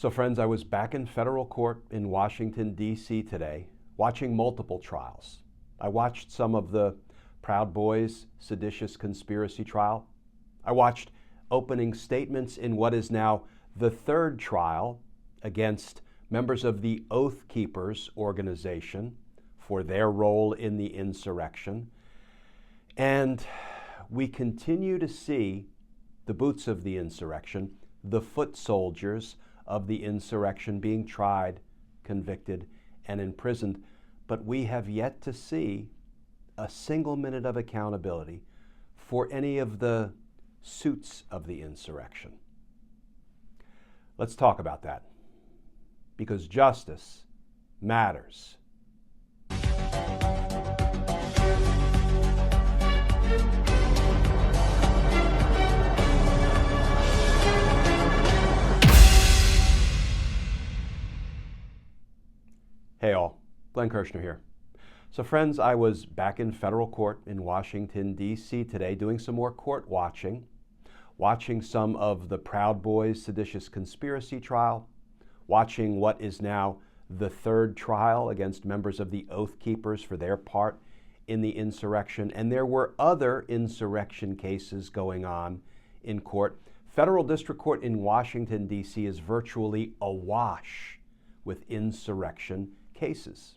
So friends, I was back in federal court in Washington, D.C. today, watching multiple trials. I watched some of the Proud Boys seditious conspiracy trial. I watched opening statements in what is now the third trial against members of the Oath Keepers organization for their role in the insurrection. And we continue to see the boots of the insurrection, the foot soldiers of the insurrection being tried, convicted, and imprisoned. But we have yet to see a single minute of accountability for any of the suits of the insurrection. Let's talk about that, because justice matters. Hey all, Glenn Kirshner here. So friends, I was back in federal court in Washington, D.C. today doing some more court watching some of the Proud Boys seditious conspiracy trial, watching what is now the third trial against members of the Oath Keepers for their part in the insurrection. And there were other insurrection cases going on in court. Federal District Court in Washington, D.C. is virtually awash with insurrection cases.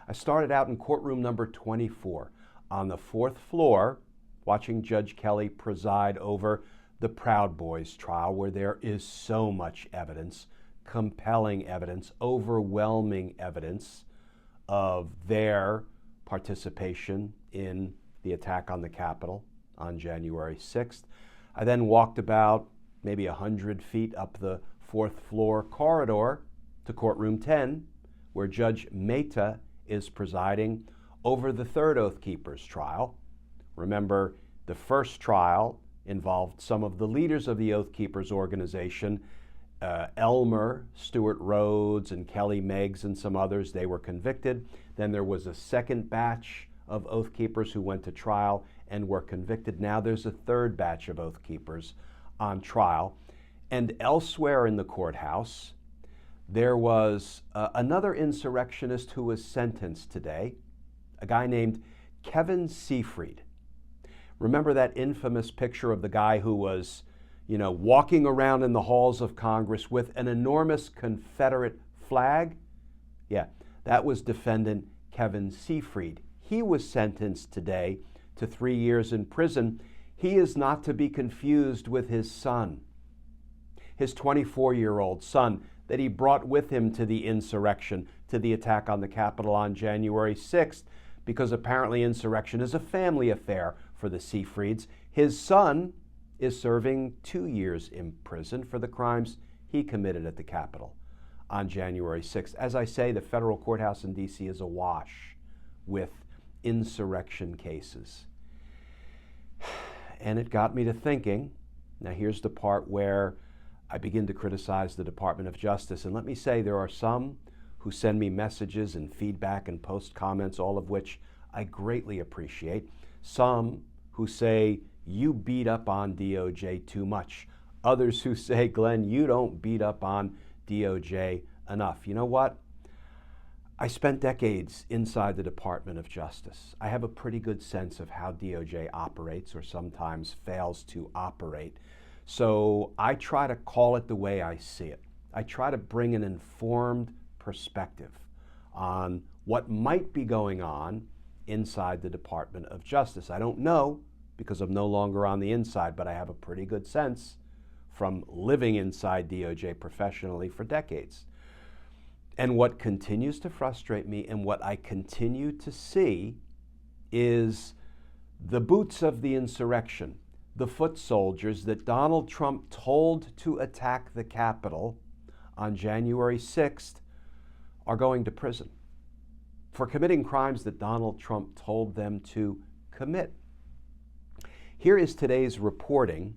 I started out in courtroom number 24 on the fourth floor, watching Judge Kelly preside over the Proud Boys trial, where there is so much evidence, compelling evidence, overwhelming evidence of their participation in the attack on the Capitol on January 6th. I then walked about maybe 100 feet up the fourth floor corridor to courtroom 10, where Judge Mehta is presiding over the third Oath Keepers trial. Remember, the first trial involved some of the leaders of the Oath Keepers organization, Elmer, Stewart Rhodes, and Kelly Meggs, and some others. They were convicted. Then there was a second batch of Oath Keepers who went to trial and were convicted. Now there's a third batch of Oath Keepers on trial. And elsewhere in the courthouse, there was another insurrectionist who was sentenced today, a guy named Kevin Seefried. Remember that infamous picture of the guy who was, walking around in the halls of Congress with an enormous Confederate flag? Yeah, that was defendant Kevin Seefried. He was sentenced today to 3 years in prison. He is not to be confused with his son, his 24-year-old son, that he brought with him to the insurrection, to the attack on the Capitol on January 6th, because apparently insurrection is a family affair for the Seefrieds. His son is serving 2 years in prison for the crimes he committed at the Capitol on January 6th. As I say, the federal courthouse in D.C. is awash with insurrection cases. And it got me to thinking. Now here's the part where I begin to criticize the Department of Justice. And let me say, there are some who send me messages and feedback and post comments, all of which I greatly appreciate. Some who say, you beat up on DOJ too much. Others who say, Glenn, you don't beat up on DOJ enough. You know what? I spent decades inside the Department of Justice. I have a pretty good sense of how DOJ operates, or sometimes fails to operate. So I try to call it the way I see it. I try to bring an informed perspective on what might be going on inside the Department of Justice. I don't know, because I'm no longer on the inside, but I have a pretty good sense from living inside DOJ professionally for decades. And what continues to frustrate me and what I continue to see is the boots of the insurrection, the foot soldiers that Donald Trump told to attack the Capitol on January 6th are going to prison for committing crimes that Donald Trump told them to commit. Here is today's reporting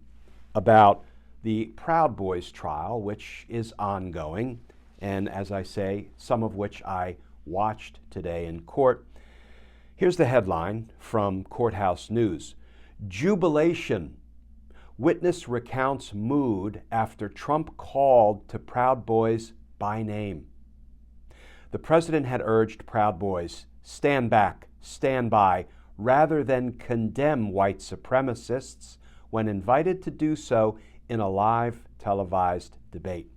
about the Proud Boys trial, which is ongoing, and as I say, some of which I watched today in court. Here's the headline from Courthouse News. Jubilation. Witness recounts mood after Trump called to Proud Boys by name. The president had urged Proud Boys, stand back, stand by, rather than condemn white supremacists when invited to do so in a live televised debate.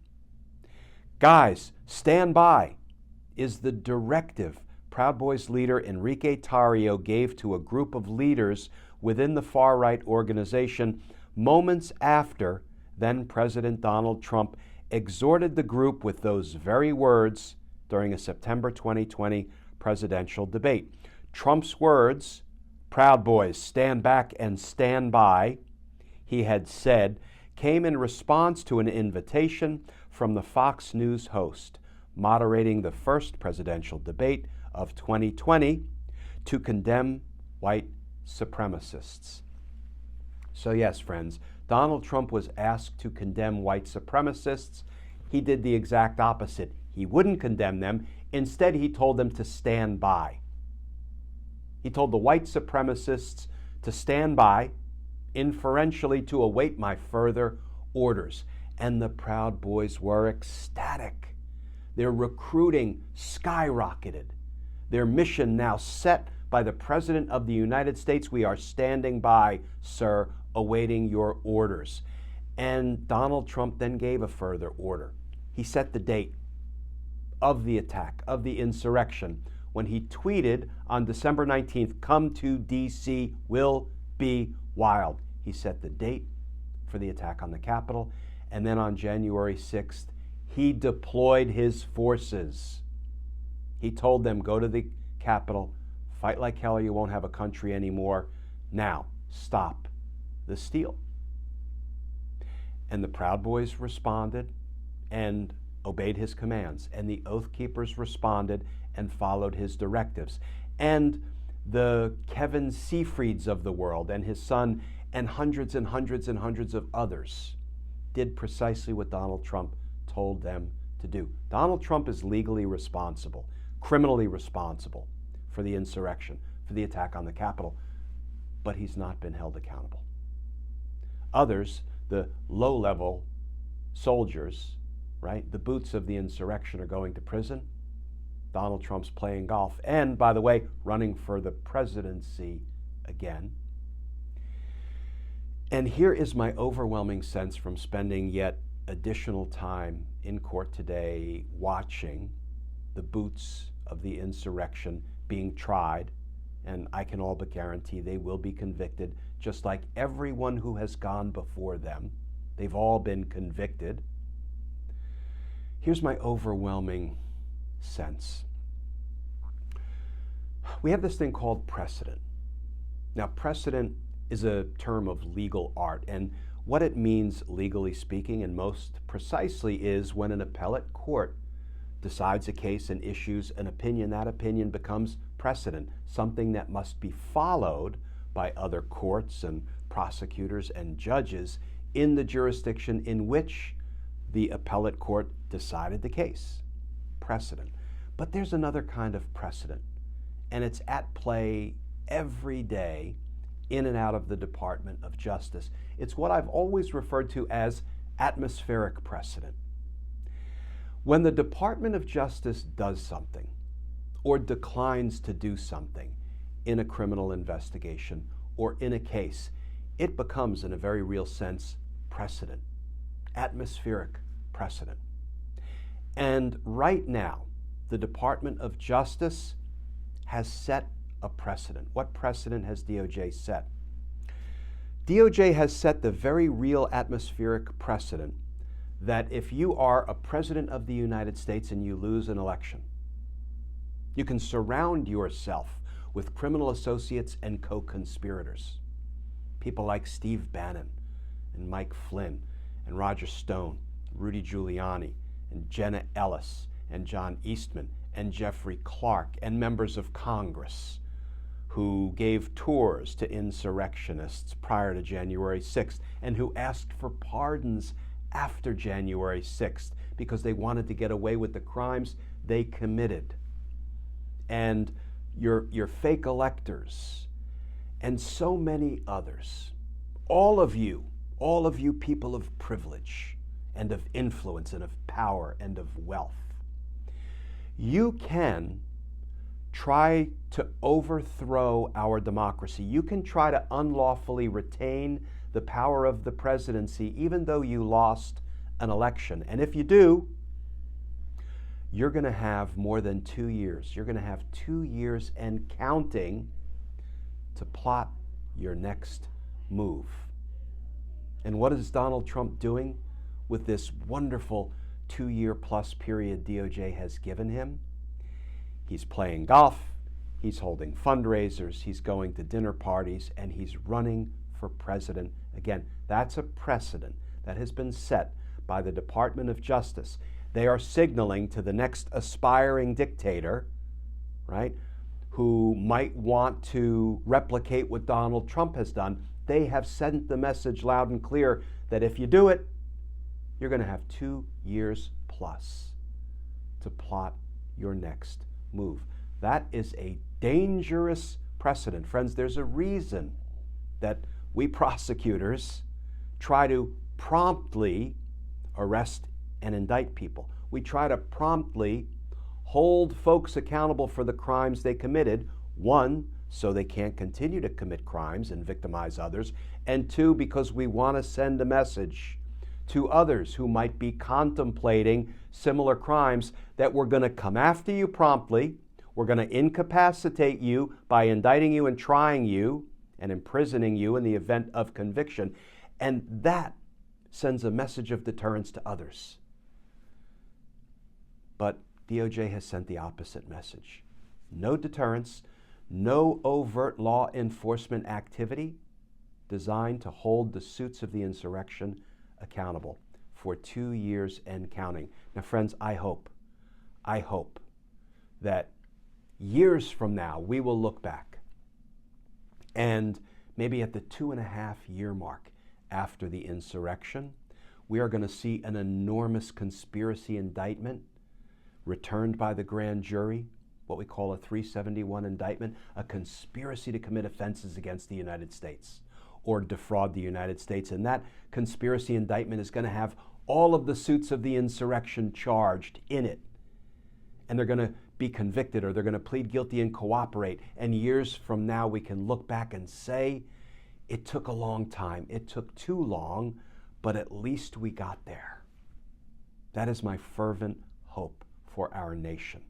Guys, stand by is the directive Proud Boys leader Enrique Tarrio gave to a group of leaders within the far-right organization moments after then-President Donald Trump exhorted the group with those very words during a September 2020 presidential debate. Trump's words, "Proud Boys, stand back and stand by," he had said, came in response to an invitation from the Fox News host moderating the first presidential debate of 2020 to condemn white supremacists. So yes, friends, Donald Trump was asked to condemn white supremacists. He did the exact opposite. He wouldn't condemn them. Instead, he told them to stand by. He told the white supremacists to stand by, inferentially to await my further orders. And the Proud Boys were ecstatic. Their recruiting skyrocketed. Their mission now set by the President of the United States. We are standing by, sir, awaiting your orders. And Donald Trump then gave a further order. He set the date of the attack, of the insurrection, when he tweeted on December 19th, "Come to D.C., will be wild." He set the date for the attack on the Capitol, and then on January 6th, he deployed his forces. He told them, go to the Capitol, fight like hell or you won't have a country anymore. Now, stop the steal. And the Proud Boys responded and obeyed his commands, and the Oath Keepers responded and followed his directives. And the Kevin Seefrieds of the world and his son and hundreds and hundreds and hundreds of others did precisely what Donald Trump told them to do. Donald Trump is legally responsible, criminally responsible for the insurrection, for the attack on the Capitol, but he's not been held accountable. Others, the low-level soldiers, right, the boots of the insurrection, are going to prison. Donald Trump's playing golf and, by the way, running for the presidency again. And here is my overwhelming sense from spending yet additional time in court today watching the boots of the insurrection being tried, and I can all but guarantee they will be convicted, just like everyone who has gone before them. They've all been convicted. Here's my overwhelming sense. We have this thing called precedent. Now, precedent is a term of legal art, and what it means, legally speaking, and most precisely, is when an appellate court decides a case and issues an opinion, that opinion becomes precedent, something that must be followed by other courts and prosecutors and judges in the jurisdiction in which the appellate court decided the case. Precedent. But there's another kind of precedent, and it's at play every day in and out of the Department of Justice. It's what I've always referred to as atmospheric precedent. When the Department of Justice does something or declines to do something in a criminal investigation or in a case, it becomes, in a very real sense, precedent, atmospheric precedent. And right now, the Department of Justice has set a precedent. What precedent has DOJ set? DOJ has set the very real atmospheric precedent that if you are a president of the United States and you lose an election, you can surround yourself with criminal associates and co-conspirators. People like Steve Bannon and Mike Flynn and Roger Stone, Rudy Giuliani and Jenna Ellis and John Eastman and Jeffrey Clark and members of Congress who gave tours to insurrectionists prior to January 6th and who asked for pardons after January 6th because they wanted to get away with the crimes they committed. And your fake electors and so many others, all of you all of you people of privilege and of influence and of power and of wealth, you can try to overthrow our democracy. You can try to unlawfully retain the power of the presidency even though you lost an election. And if you do, you're going to have more than 2 years. You're going to have 2 years and counting to plot your next move. And what is Donald Trump doing with this wonderful 2-year plus period DOJ has given him? He's playing golf, he's holding fundraisers, he's going to dinner parties, and he's running for president again. That's a precedent that has been set by the Department of Justice. They are signaling to the next aspiring dictator, right, who might want to replicate what Donald Trump has done. They have sent the message loud and clear that if you do it, you're going to have 2 years plus to plot your next move. That is a dangerous precedent. Friends, there's a reason that we prosecutors try to promptly arrest and indict people. We try to promptly hold folks accountable for the crimes they committed. One, so they can't continue to commit crimes and victimize others. And two, because we want to send a message to others who might be contemplating similar crimes that we're going to come after you promptly, we're going to incapacitate you by indicting you and trying you and imprisoning you in the event of conviction. And that sends a message of deterrence to others. But DOJ has sent the opposite message. No deterrence, no overt law enforcement activity designed to hold the suits of the insurrection accountable for 2 years and counting. Now, friends, I hope that years from now we will look back and maybe at the 2.5-year mark after the insurrection, we are going to see an enormous conspiracy indictment returned by the grand jury, what we call a 371 indictment, a conspiracy to commit offenses against the United States or defraud the United States. And that conspiracy indictment is going to have all of the suits of the insurrection charged in it. And they're going to be convicted or they're going to plead guilty and cooperate. And years from now, we can look back and say, it took a long time. It took too long, but at least we got there. That is my fervent hope for our nation.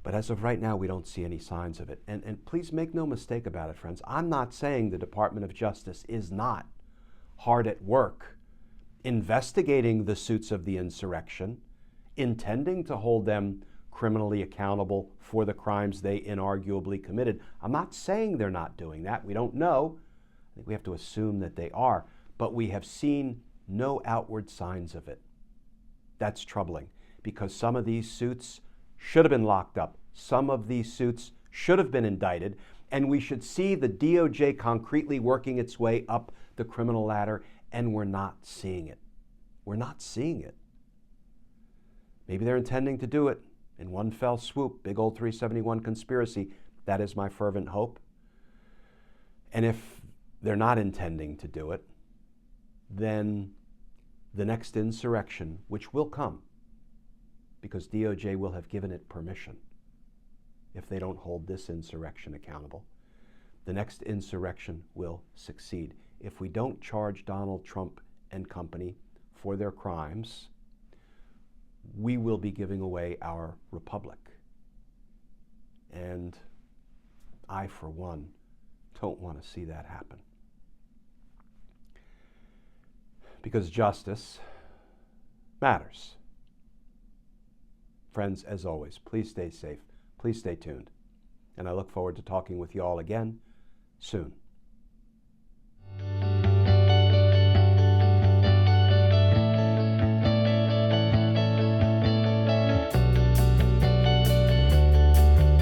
But as of right now, we don't see any signs of it. And please make no mistake about it, friends. I'm not saying the Department of Justice is not hard at work investigating the suits of the insurrection, intending to hold them criminally accountable for the crimes they inarguably committed. I'm not saying they're not doing that. We don't know. I think we have to assume that they are. But we have seen no outward signs of it. That's troubling because some of these suits should have been locked up. Some of these suits should have been indicted, and we should see the DOJ concretely working its way up the criminal ladder, and we're not seeing it. We're not seeing it. Maybe they're intending to do it in one fell swoop, big old 371 conspiracy. That is my fervent hope. And if they're not intending to do it, then the next insurrection, which will come, because DOJ will have given it permission if they don't hold this insurrection accountable. The next insurrection will succeed. If we don't charge Donald Trump and company for their crimes, we will be giving away our republic. And I, for one, don't want to see that happen. Because justice matters. Friends, as always, please stay safe. Please stay tuned. And I look forward to talking with you all again soon.